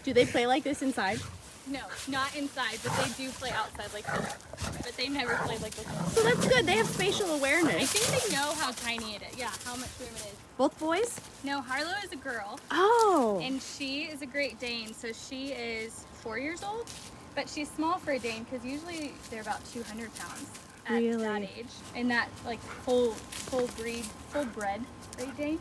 Do they play like this inside? No, not inside, but they do play outside like this. But they never played like this. So that's good. They have spatial I awareness. think they know how tiny it is. Yeah, how much room it is. Both boys? No, Harlow is a girl. Oh. And she is a Great Dane, so she is 4 years old. But she's small for a Dane because usually they're about 200 pounds at Really? that age. And that like full bred Great Dane.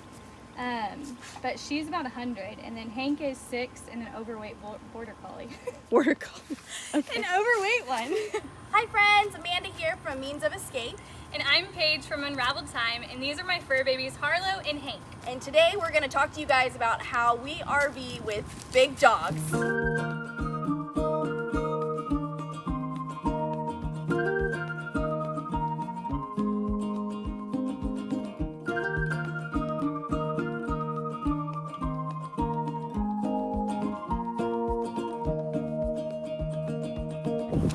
But she's about 100, and then Hank is 6 and an overweight border collie. Border collie. Okay. An overweight one. Hi friends, Amanda here from Means of Escape. And I'm Paige from Unraveled Thyme, and these are my fur babies, Harlow and Hank. And today we're going to talk to you guys about how we RV with big dogs.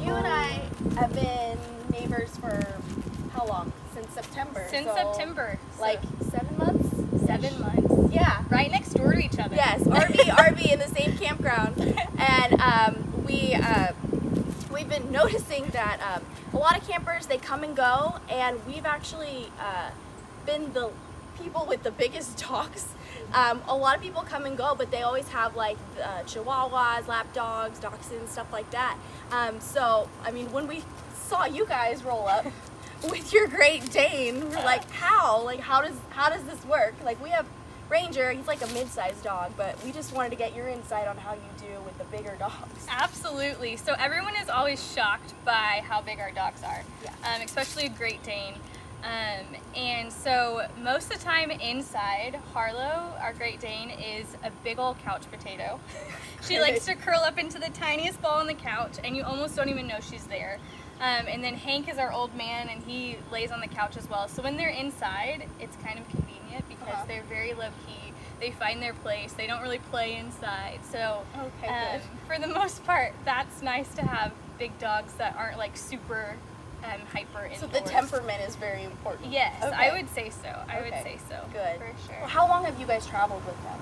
You and I have been neighbors for how long? Since September. Since So, September. Like 7 months? 7 months. Yeah. Right next door to each other. Yes, RV in the same campground. And we've been noticing that a lot of campers, they come and go, and we've actually been the people with the biggest dogs. A lot of people come and go, but they always have like chihuahuas, lap dogs, dachshunds, stuff like that. So, I mean, when we saw you guys roll up with your Great Dane, we're like, how? Like, how does this work? Like, we have Ranger, he's like a mid-sized dog, but we just wanted to get your insight on how you do with the bigger dogs. Absolutely. So everyone is always shocked by how big our dogs are, Yeah. Especially a Great Dane. And so most of the time inside, Harlow, our Great Dane, is a big old couch potato. She likes to curl up into the tiniest ball on the couch, and you almost don't even know she's there. And then Hank is our old man, and he lays on the couch as well. So when they're inside, it's kind of convenient because they're very low-key. They find their place. They don't really play inside. So Okay, for the most part, that's nice to have big dogs that aren't like super hyper indoors. So the temperament is very important. Yes, Okay. I would say so. I would Okay. say so. Good. For sure. Well, how long have you guys traveled with them?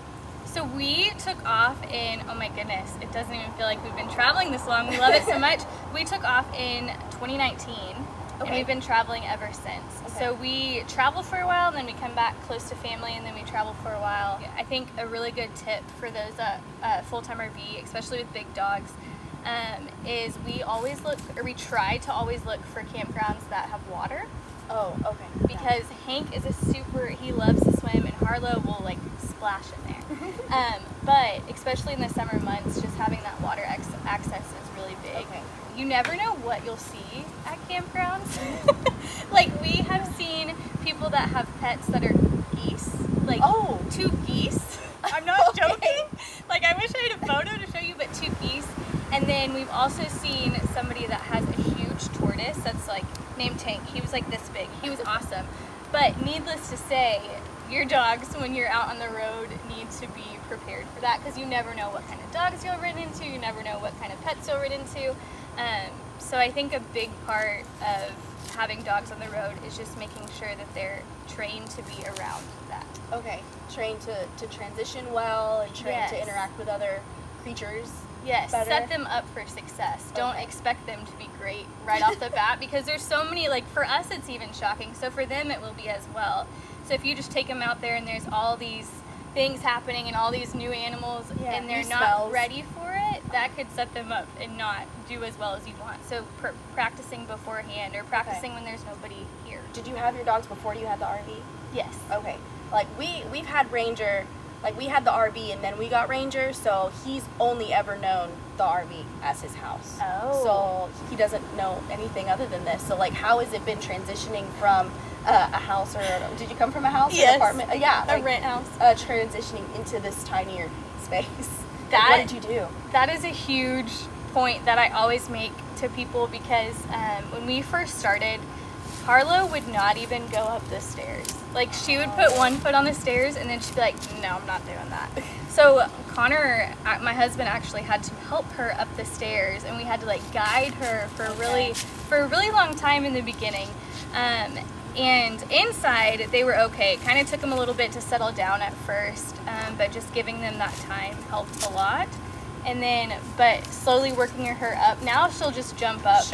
So we took off in, oh my goodness, it doesn't even feel like we've been traveling this long. We love it so much. We took off in 2019, and we've been traveling ever since. Okay. So we travel for a while, and then we come back close to family, and then we travel for a while. I think a really good tip for those full-time RV, especially with big dogs, is we try to always look for campgrounds that have water. Oh, okay. Because Hank is he loves to swim, and Harlow will like splash in there. But especially in the summer months, just having that water access is really big. Okay. You never know what you'll see at campgrounds. Like we have seen people that have pets that are geese, like 2 geese. I'm not joking. Like I wish I had a photo to show you, but 2 geese. And then we've also seen somebody that has a huge tortoise that's like named Tank. He was like this big. He was awesome. But needless to say, your dogs, when you're out on the road, need to be prepared for that because you never know what kind of dogs you'll run into. You never know what kind of pets you'll run into. So I think a big part of having dogs on the road is just making sure that they're trained to be around that. Okay. Trained to transition well and trained to Yes. interact with other creatures. Yes, better. set them up for success. Don't Okay. expect them to be great right off the bat because there's so many, like for us it's even shocking, so for them it will be as well. So if you just take them out there and there's all these things happening and all these new animals and they're new not smells. ready for it, that could set them up and not do as well as you want. So practicing beforehand or practicing when there's nobody here. Did you have your dogs before you had the RV? Yes. Okay. Like we've had Ranger, like we had the RV and then we got Ranger, so he's only ever known the RV as his house. Oh. So he doesn't know anything other than this. So like how has it been transitioning from a house did you come from a house or Yes. an apartment? Yeah. A like, rent house. Transitioning into this tinier space. That- What did you do? That is a huge point that I always make to people because when we first started, Harlow would not even go up the stairs. Like she would put one foot on the stairs and then she'd be like, no, I'm not doing that. So Connor, my husband, actually had to help her up the stairs and we had to like guide her for a really long time in the beginning. And inside, they were okay. It kind of took them a little bit to settle down at first, but just giving them that time helped a lot. and then, but slowly working her up. Now she'll just jump up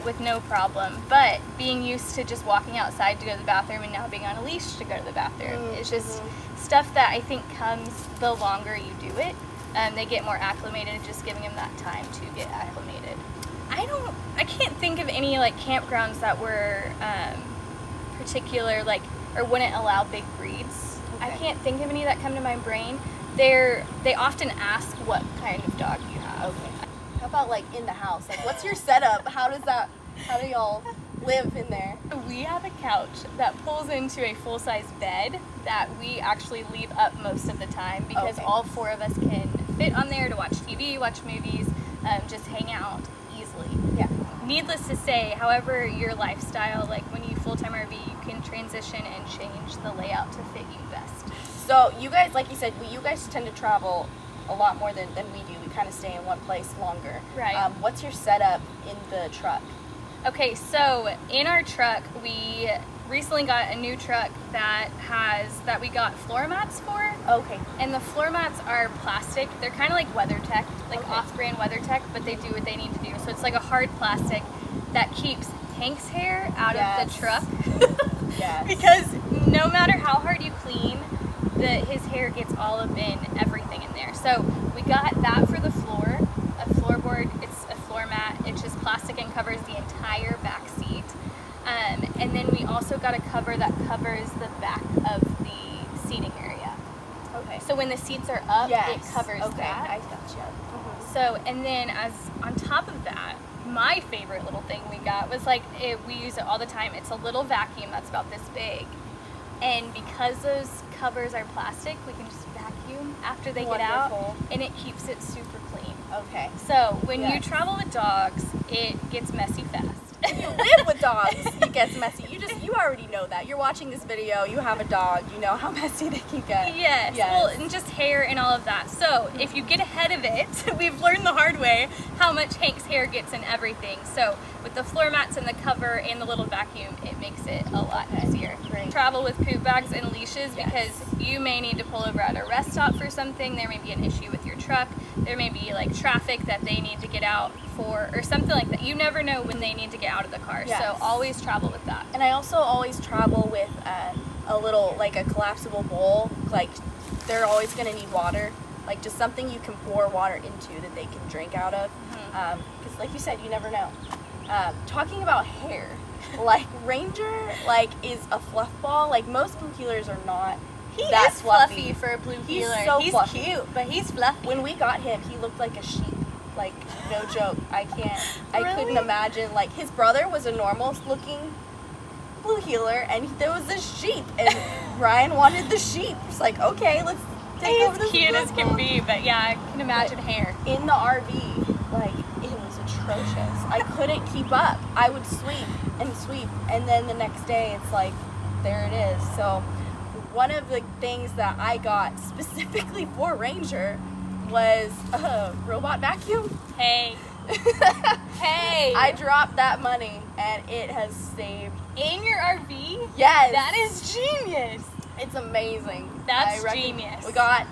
with no problem. But being used to just walking outside to go to the bathroom and now being on a leash to go to the bathroom, it's just stuff that I think comes the longer you do it. They get more acclimated, just giving them that time to get acclimated. I can't think of any like campgrounds that were particular, like, or wouldn't allow big breeds. I can't think of any that come to my brain. They often ask what kind of dog you have. Okay. How about like in the house? Like, what's your setup? How do y'all live in there? We have a couch that pulls into a full-size bed that we actually leave up most of the time because all 4 of us can fit on there to watch TV, watch movies, just hang out easily. Yeah. Needless to say, however your lifestyle, like when you full-time RV, you can transition and change the layout to fit you best. So you guys, like you said, you guys tend to travel a lot more than we do. We kind of stay in one place longer. Right. What's your setup in the truck? Okay, so in our truck, we recently got a new truck that we got floor mats for. Okay. And the floor mats are plastic. They're kind of like WeatherTech, like off-brand WeatherTech, but they do what they need to do. So it's like a hard plastic that keeps Hank's hair out of the truck. Yes. Because no matter how hard you clean, his hair gets all up in everything in there. So we got that for the floor, a floorboard. It's a floor mat. It's just plastic and covers the entire back seat. And then we also got a cover that covers the back of the seating area. Okay. So when the seats are up, it covers that. I gotcha. Mm-hmm. So, and then as on top of that, my favorite little thing we got was like, we use it all the time. It's a little vacuum that's about this big. And because those covers are plastic, we can just vacuum after they get out, and it keeps it super clean. Okay. So when you travel with dogs, it gets messy fast. When you live with dogs, it gets messy. You already know that. You're watching this video, you have a dog, you know how messy they can get. Yes. Well, and just hair and all of that. So if you get ahead of it, we've learned the hard way how much Hank's hair gets in everything. So with the floor mats and the cover and the little vacuum, it makes it a lot easier. Great. Travel with poop bags and leashes because you may need to pull over at a rest stop for something. There may be an issue with your truck. There may be like traffic that they need to get out for or something like that. You never know when they need to get out of the car. Yes. So always travel with that. And I also always travel with a little, like a collapsible bowl. Like they're always going to need water. Like just something you can pour water into that they can drink out of. Because like you said, you never know. Talking about hair, like Ranger is a fluff ball. Like most blue heelers are not that is fluffy for a blue He's heeler. so He's fluffy. cute, but he's fluffy. When we got him, he looked like a sheep. Like, no joke. I couldn't Really? imagine. Like, his brother was a normal looking blue heeler, and there was a sheep, and Ryan wanted the sheep. It's like, okay, let's take over this. He's cute as can blue be, but yeah, I can imagine hair. In the RV, like, it was atrocious. I couldn't keep up. I would sweep, and then the next day, it's like, there it is. So, one of the things that I got specifically for Ranger was a robot vacuum. Hey. Hey. I dropped that money and it has saved. In your RV? Yes. That is genius. It's amazing. That's genius.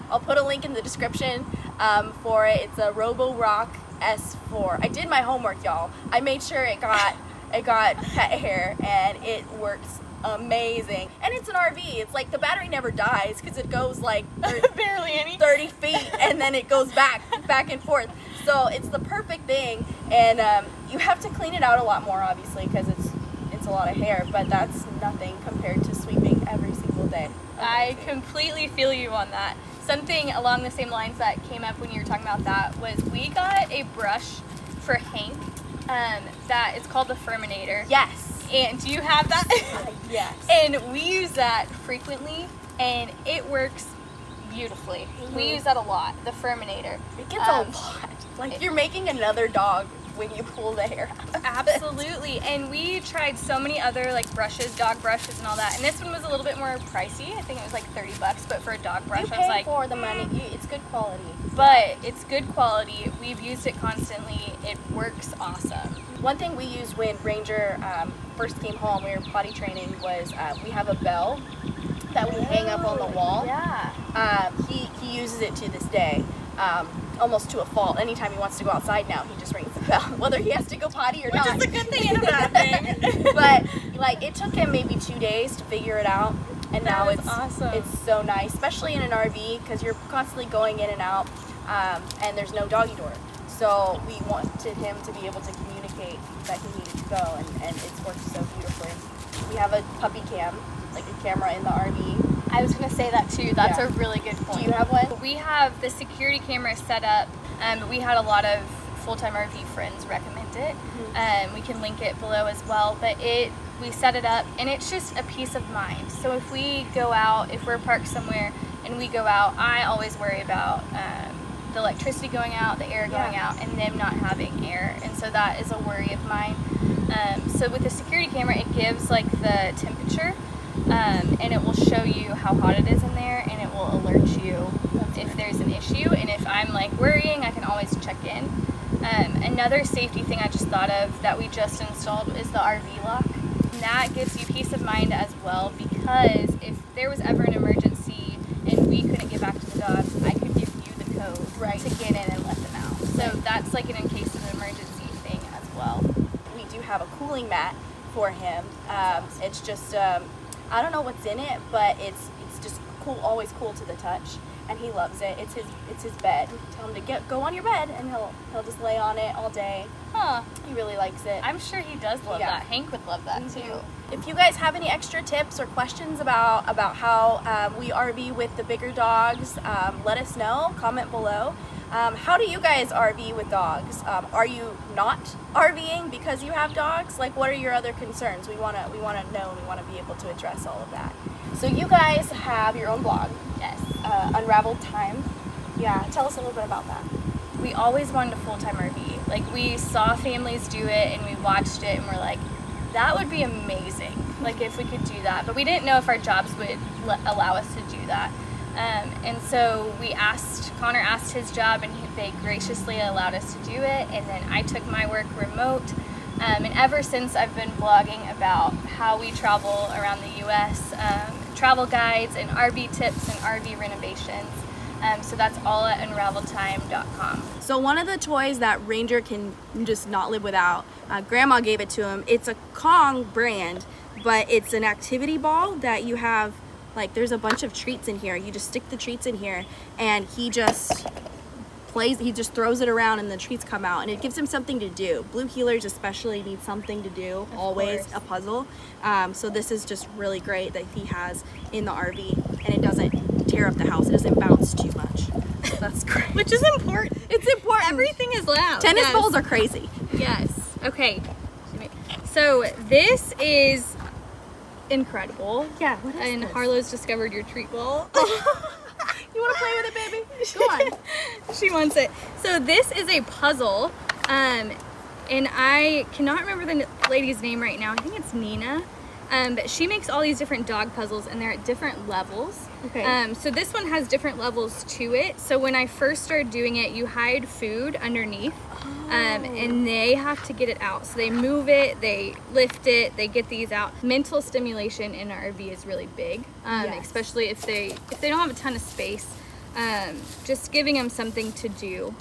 I'll put a link in the description for it. It's a Roborock S4. I did my homework, y'all. I made sure it got pet hair and it works amazing. And it's an RV. It's like the battery never dies because it goes like barely any 30 feet and then it goes back and forth. So it's the perfect thing. And you have to clean it out a lot more, obviously, because it's a lot of hair. But that's nothing compared to sweeping every single day. I completely feel you on that. Something along the same lines that came up when you were talking about that was we got a brush for Hank that is called the Furminator. Yes. And do you have that? Yes. And we use that frequently, and it works beautifully. We use that a lot, the Furminator. It gets a lot. Like you're making another dog when you pull the hair out. Absolutely. And we tried so many other like brushes, dog brushes and all that. And this one was a little bit more pricey. I think it was like $30, but for a dog brush, you I was pay like, for the money. It's good quality. But it's good quality. We've used it constantly. It works awesome. One thing we used when Ranger first came home, we were potty training, was we have a bell that we hang up on the wall. Yeah. He uses it to this day. almost to a fault. Anytime he wants to go outside now, he just rings the bell, whether he has to go potty or Which not. is a good thing and a bad thing. But like it took him maybe 2 days to figure it out, and now That is it's awesome. It's so nice, especially in an RV because you're constantly going in and out, and there's no doggy door. So we wanted him to be able to communicate that he needed to go, and it's worked so beautifully. We have a puppy cam, like a camera in the RV. I was going to say that too. That's Yeah. a really good point. Do you have one? We have the security camera set up. We had a lot of full-time RV friends recommend it. We can link it below as well. But we set it up, and it's just a peace of mind. So if we go out, if we're parked somewhere and we go out, I always worry about the electricity going out, the air going out, and them not having air. And so that is a worry of mine. So with the security camera, it gives like the temperature. And it will show you how hot it is in there, and it will alert you if there's an issue. And if I'm like worrying, I can always check in. Another safety thing I just thought of that we just installed is the RV lock. And that gives you peace of mind as well, because if there was ever an emergency and we couldn't get back to the dogs, I could give you the code to get in and let them out. So that's like an in case of an emergency thing as well. We do have a cooling mat for him. It's just I don't know what's in it, but it's just cool, always cool to the touch, and he loves it. It's his bed. Tell him to go on your bed, and he'll just lay on it all day. He really likes it. I'm sure he does love that. Hank would love that too. If you guys have any extra tips or questions about how we RV with the bigger dogs, let us know. Comment below. How do you guys RV with dogs? Are you not RVing because you have dogs? Like, what are your other concerns? We wanna know, and we wanna be able to address all of that. So you guys have your own blog. Yes. Unravelled Thyme. Yeah, tell us a little bit about that. We always wanted a full-time RV. Like, we saw families do it and we watched it and we're like, that would be amazing. Like, if we could do that. But we didn't know if our jobs would allow us to do that. And so Connor asked his job, and they graciously allowed us to do it. And then I took my work remote. And ever since, I've been blogging about how we travel around the U.S., travel guides and RV tips and RV renovations. So that's all at unravelledthyme.com. So one of the toys that Ranger can just not live without, Grandma gave it to him. It's a Kong brand, but it's an activity ball that you have, like, there's a bunch of treats in here. You just stick the treats in here, and he just throws it around and the treats come out, and it gives him something to do. Blue heelers especially need something to do, always a puzzle. So this is just really great that he has in the RV, and it doesn't tear up the house. It doesn't bounce too much. So that's great. Which is important. It's important. Everything is loud. Tennis balls are crazy. Yes. Okay. So this is incredible. Yeah, what is and this? Harlow's discovered your treat ball. You want to play with it, baby? Go on. She wants it. So this is a puzzle, and I cannot remember the lady's name right now. I think it's Nina. But she makes all these different dog puzzles, and they're at different levels. Okay. So this one has different levels to it. So when I first started doing it, you hide food underneath, and they have to get it out. So they move it, they lift it, they get these out. Mental stimulation in an RV is really big, Yes. especially if they don't have a ton of space. Just giving them something to do.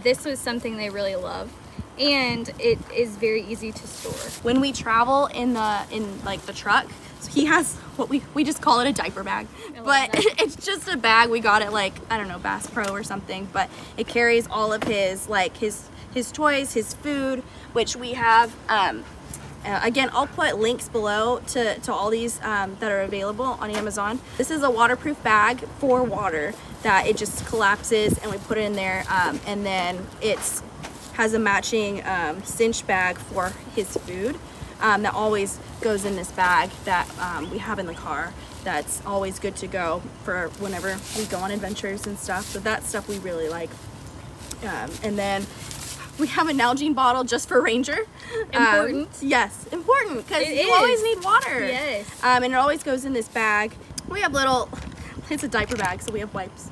This was something they really love. And it is very easy to store. When we travel in the truck, so he has what we just call it a diaper bag, but it's just a bag. We got it like, I don't know, Bass Pro or something, but it carries all of his toys, his food, which we have. Again, I'll put links below to all these that are available on Amazon. This is a waterproof bag for water that it just collapses, and we put it in there, and then it's has a matching cinch bag for his food that always goes in this bag that we have in the car. That's always good to go for whenever we go on adventures and stuff. So that stuff we really like. And then we have a Nalgene bottle just for Ranger. Important. Yes, important, because It you is. always need water. Yes. And it always goes in this bag. We have it's a diaper bag, so we have wipes.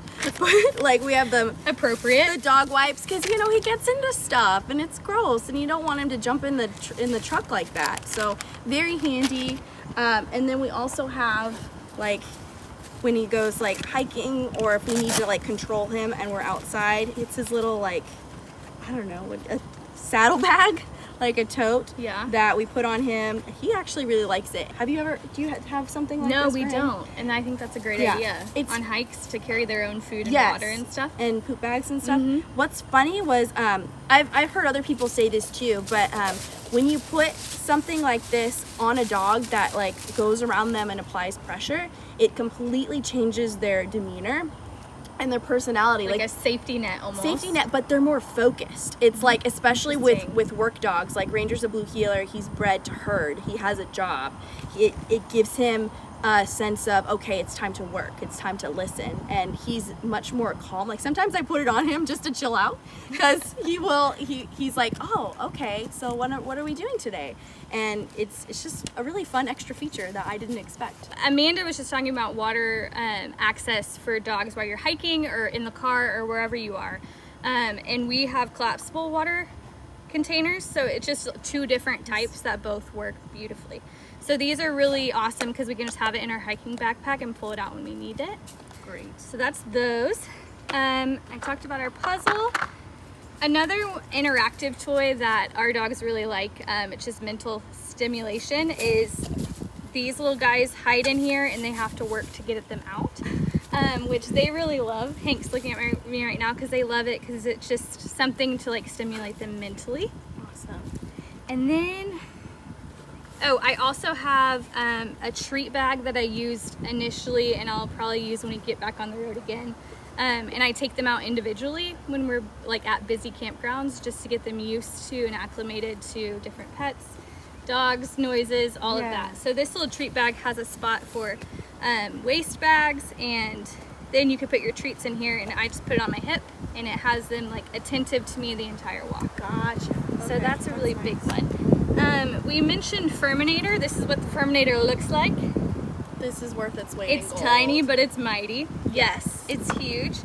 Like, we have the Appropriate. dog wipes, because he gets into stuff and it's gross, and you don't want him to jump in the truck like that. So very handy. And then we also have like when he goes like hiking, or if we need to like control him and we're outside. It's his little like, I don't know, a saddlebag, like a tote that we put on him. He actually really likes it. Do you have something like this? No, we for him? don't. And I think that's a great idea. It's on hikes to carry their own food and water and stuff. And poop bags and stuff. What's funny was, I've heard other people say this too, but when you put something like this on a dog that like goes around them and applies pressure, it completely changes their demeanor and their personality, like a safety net almost. Safety net, but they're more focused. It's like, especially with work dogs, like Ranger's a blue heeler, he's bred to herd, he has a job. It gives him a sense of, okay, it's time to work, it's time to listen, and he's much more calm. Like sometimes I put it on him just to chill out, because he's like, oh, okay, so what are we doing today? And it's just a really fun extra feature that I didn't expect. Amanda was just talking about water access for dogs while you're hiking or in the car or wherever you are, and we have collapsible water containers, so it's just 2 different types that both work beautifully. So these are really awesome because we can just have it in our hiking backpack and pull it out when we need it. Great. So that's those. I talked about our puzzle. Another interactive toy that our dogs really like, it's just mental stimulation, is these little guys hide in here and they have to work to get them out, which they really love. Hank's looking at me right now because they love it, because it's just something to like stimulate them mentally. Awesome. And then, oh, I also have a treat bag that I used initially, and I'll probably use when we get back on the road again. And I take them out individually when we're like at busy campgrounds, just to get them used to and acclimated to different pets, dogs, noises, all of that. So this little treat bag has a spot for waste bags, and then you can put your treats in here, and I just put it on my hip, and it has them like attentive to me the entire walk. Gotcha. Okay. So that's a really big one. We mentioned Furminator. This is what the Furminator looks like. This is worth its weight in gold. It's tiny, but it's mighty. Yes, it's huge.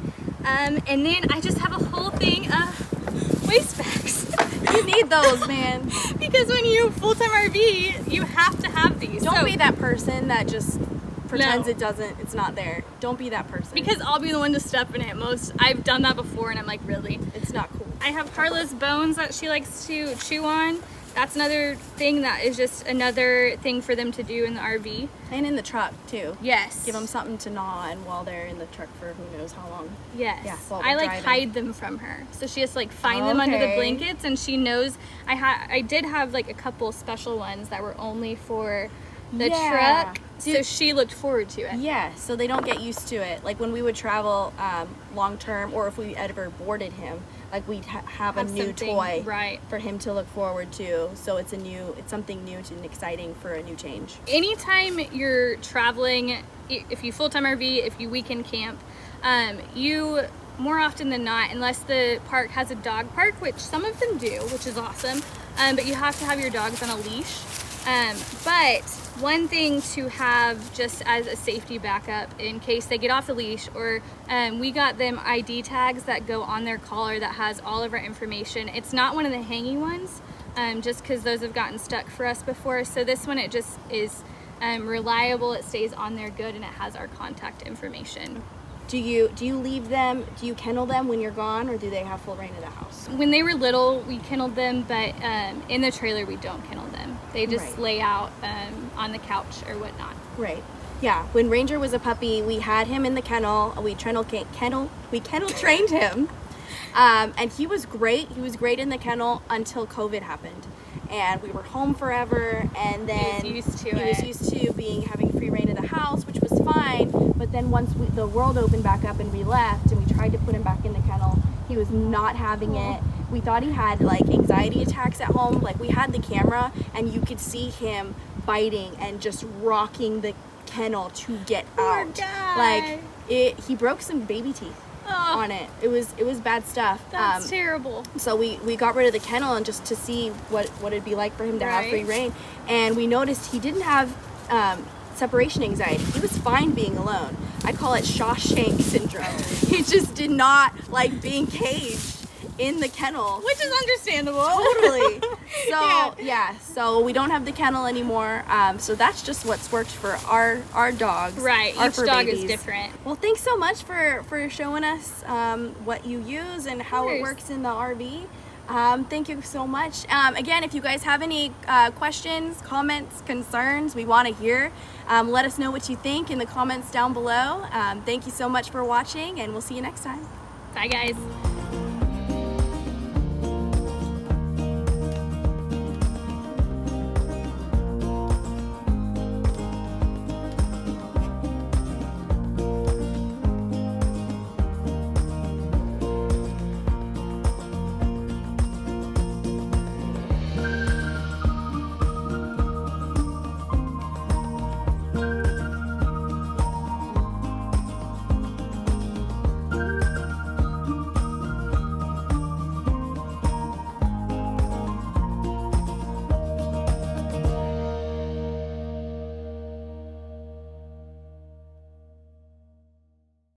And then I just have a whole thing of waste bags. You need those, man. Because when you full-time RV, you have to have these. Don't be that person that just pretends it's not there. Don't be that person. Because I'll be the one to step in it most. I've done that before, and I'm like, really? It's not cool. I have Harlow's bones that she likes to chew on. That's another thing that is just another thing for them to do in the RV. And in the truck, too. Yes. Give them something to gnaw on while they're in the truck for who knows how long. Yes. Yeah, I like hide them from her. So she has to like find them under the blankets, and she knows. I did have like a couple special ones that were only for the truck. So she looked forward to it. Yeah, so they don't get used to it. Like when we would travel long term, or if we ever boarded him, like we'd have a new toy for him to look forward to. So it's something new and exciting for a new change. Anytime you're traveling, if you full-time RV, if you weekend camp, you more often than not, unless the park has a dog park, which some of them do, which is awesome, but you have to have your dogs on a leash. But one thing to have just as a safety backup in case they get off the leash, or we got them ID tags that go on their collar that has all of our information. It's not one of the hanging ones, just because those have gotten stuck for us before. So this one, it just is reliable, it stays on there good, and it has our contact information. Do you leave them, do you kennel them when you're gone, or do they have full reign of the house? When they were little, we kenneled them, but in the trailer, we don't kennel them. They just lay out on the couch or whatnot. Right. Yeah. When Ranger was a puppy, we had him in the kennel. We kennel trained him, and he was great. He was great in the kennel until COVID happened, and we were home forever. And then he was used to having free reign of the house, which was fine. But then once the world opened back up and we left, and we tried to put him back in the kennel, he was not having it. We thought he had like anxiety attacks at home. Like we had the camera, and you could see him biting and just rocking the kennel to get out. Like he broke some baby teeth on it. It was bad stuff. That's terrible. So we got rid of the kennel, and just to see what it'd be like for him to have free reign. And we noticed he didn't have separation anxiety. He was fine being alone. I call it Shawshank syndrome. He just did not like being caged in the kennel, which is understandable. Totally. So we don't have the kennel anymore. So that's just what's worked for our dogs. Right, our each fur dog babies. is different. Well, thanks so much for showing us what you use and how it course. works in the RV. Thank you so much. Again, if you guys have any questions, comments, concerns, we want to hear. Let us know what you think in the comments down below. Thank you so much for watching, and we'll see you next time. Bye, guys.